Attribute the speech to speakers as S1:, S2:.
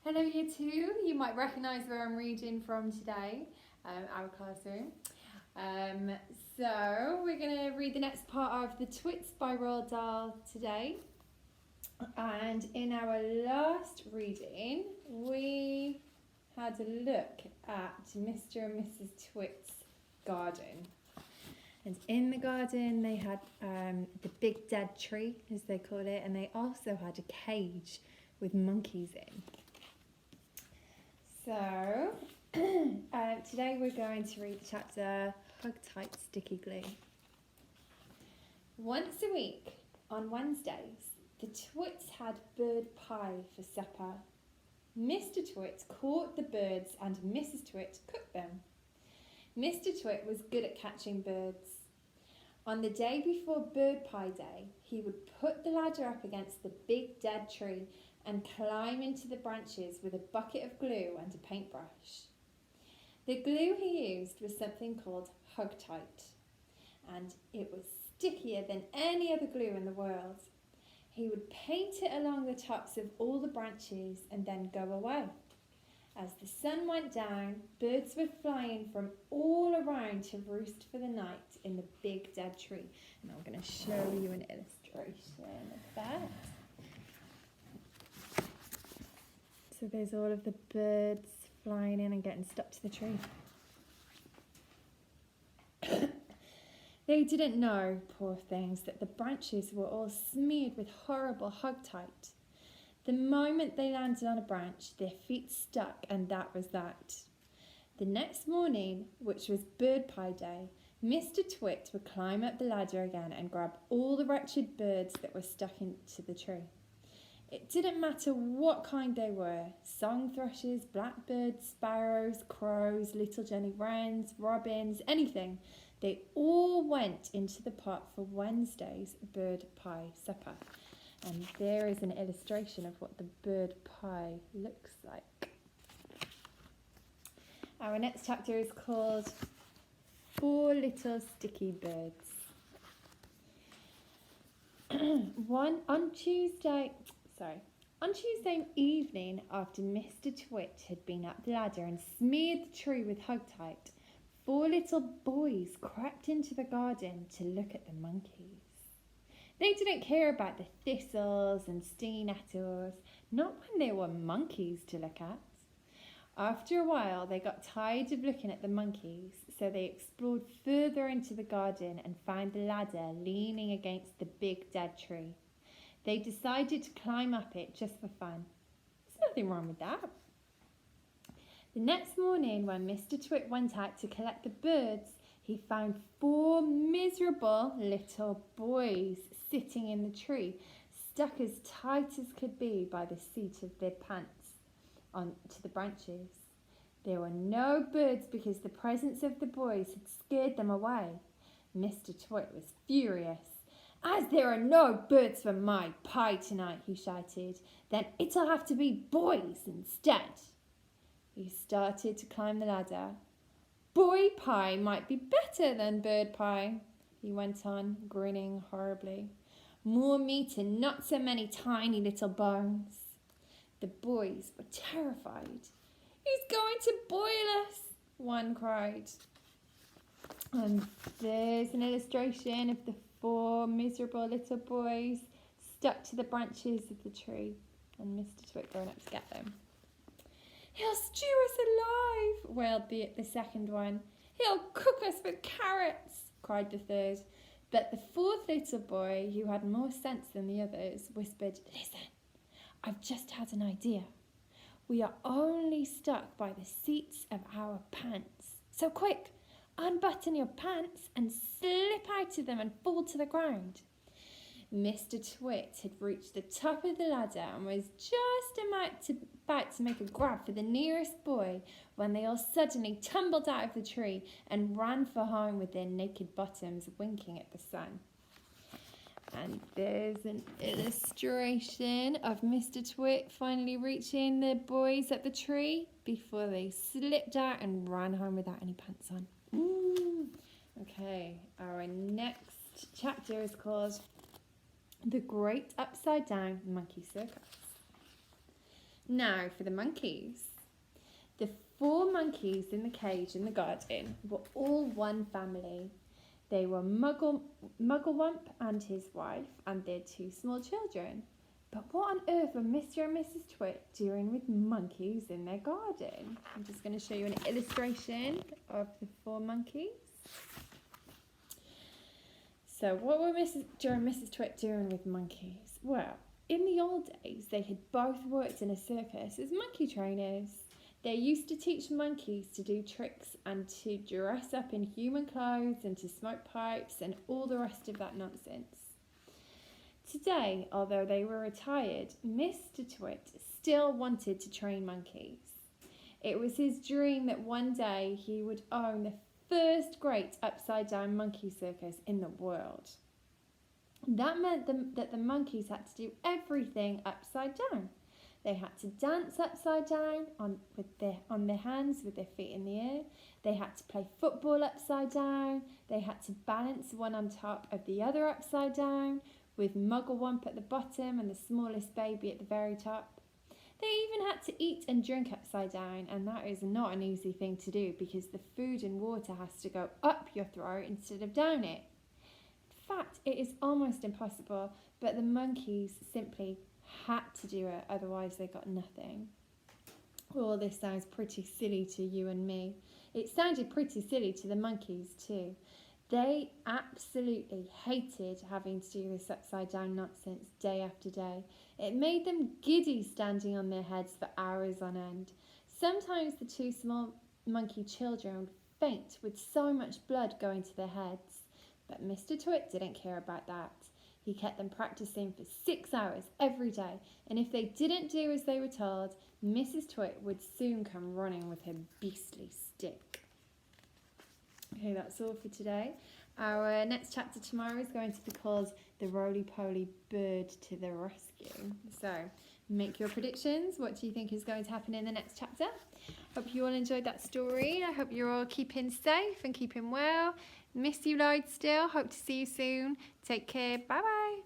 S1: Hello Year 2, you might recognise where I'm reading from today, our classroom. So we're going to read the next part of the Twits by Roald Dahl today. And in our last reading, we had a look at Mr. and Mrs. Twits' garden. And in the garden they had the big dead tree, as they call it, and they also had a cage with monkeys in. So, today we're going to read the chapter Hug Tight Sticky Glue. Once a week, on Wednesdays, the Twits had bird pie for supper. Mr. Twit caught the birds and Mrs. Twit cooked them. Mr. Twit was good at catching birds. On the day before Bird Pie Day, he would put the ladder up against the big dead tree and climb into the branches with a bucket of glue and a paintbrush. The glue he used was something called Hug Tight, and it was stickier than any other glue in the world. He would paint it along the tops of all the branches and then go away. As the sun went down, birds were flying from all around to roost for the night in the big dead tree. And I'm going to show you an illustration of that. So there's all of the birds flying in and getting stuck to the tree. They didn't know, poor things, that the branches were all smeared with horrible Hug Tight. The moment they landed on a branch, their feet stuck, and that was that. The next morning, which was Bird Pie Day, Mr. Twit would climb up the ladder again and grab all the wretched birds that were stuck into the tree. It didn't matter what kind they were, song thrushes, blackbirds, sparrows, crows, little Jenny wrens, robins, anything. They all went into the pot for Wednesday's bird pie supper. And there is an illustration of what the bird pie looks like. Our next chapter is called 4 Little Sticky Birds. On Tuesday evening, after Mr. Twit had been up the ladder and smeared the tree with Hug Tight, 4 little boys crept into the garden to look at the monkeys. They didn't care about the thistles and stinging nettles, not when there were monkeys to look at. After a while, they got tired of looking at the monkeys, so they explored further into the garden and found the ladder leaning against the big dead tree. They decided to climb up it just for fun. There's nothing wrong with that. The next morning, when Mr. Twit went out to collect the birds, he found 4 miserable little boys sitting in the tree, stuck as tight as could be by the seat of their pants onto the branches. There were no birds because the presence of the boys had scared them away. Mr. Twit was furious. "As there are no birds for my pie tonight," he shouted, "then it'll have to be boys instead." He started to climb the ladder. "Boy pie might be better than bird pie," he went on, grinning horribly. "More meat and not so many tiny little bones." The boys were terrified. "He's going to boil us," one cried. And there's an illustration of the 4 miserable little boys stuck to the branches of the tree, and Mr. Twit going up to get them. "He'll stew us alive," wailed the second one. "He'll cook us with carrots," cried the third. But the 4th little boy, who had more sense than the others, whispered, "Listen, I've just had an idea. We are only stuck by the seats of our pants. So quick, unbutton your pants and slip out of them and fall to the ground." Mr. Twit had reached the top of the ladder and was just about to make a grab for the nearest boy when they all suddenly tumbled out of the tree and ran for home with their naked bottoms winking at the sun. And there's an illustration of Mr. Twit finally reaching the boys at the tree before they slipped out and ran home without any pants on. Okay, our next chapter is called The Great Upside Down Monkey Circus. Now for the monkeys. The 4 monkeys in the cage in the garden were all one family. They were Mugglewump and his wife and their 2 small children. But what on earth were Mr. and Mrs. Twit doing with monkeys in their garden? I'm just going to show you an illustration of the 4 monkeys. So what were Mr. and Mrs. Twit doing with monkeys? Well, in the old days, they had both worked in a circus as monkey trainers. They used to teach monkeys to do tricks and to dress up in human clothes and to smoke pipes and all the rest of that nonsense. Today, although they were retired, Mr. Twit still wanted to train monkeys. It was his dream that one day he would own the first great upside-down monkey circus in the world. That meant that the monkeys had to do everything upside down. They had to dance upside down on their hands with their feet in the air. They had to play football upside down. They had to balance one on top of the other upside down, with Mugglewump at the bottom and the smallest baby at the very top. They even had to eat and drink upside down, and that is not an easy thing to do because the food and water has to go up your throat instead of down it. In fact, it is almost impossible, but the monkeys simply had to do it, otherwise they got nothing. Well, this sounds pretty silly to you and me. It sounded pretty silly to the monkeys too. They absolutely hated having to do this upside down nonsense day after day. It made them giddy standing on their heads for hours on end. Sometimes the 2 small monkey children would faint with so much blood going to their heads. But Mr. Twit didn't care about that. He kept them practicing for 6 hours every day, and if they didn't do as they were told, Mrs. Twit would soon come running with her beastly stick. Okay, that's all for today. Our next chapter tomorrow is going to be called The Roly-Poly Bird to the Rescue. So, make your predictions. What do you think is going to happen in the next chapter? Hope you all enjoyed that story. I hope you're all keeping safe and keeping well. Miss you loads still. Hope to see you soon. Take care. Bye-bye.